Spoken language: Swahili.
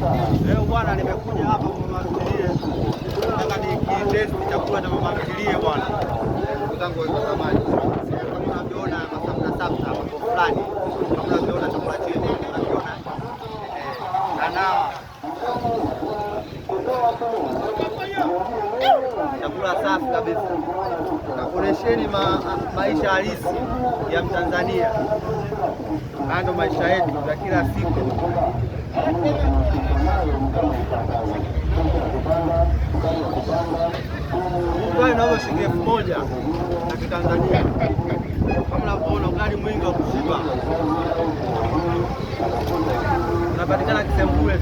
Leo bwana, nimekuja hapa kwa mama ntilie, nataka nikitesti chakula cha mama ntilie bwana. Zangu watazamaji, kama unavyoona masafta mambo fulani, kama unavyoona chakula chetu, unavyoona chakula safi kabisa. Nakuonesheni maisha halisi ya Mtanzania, ndo maisha yetu ya kila siku. Ugali unauza shilingi 1000 na Kitanzania, kama unavyoona ugali mwingi wa kushiba, unapatikana Kisembule.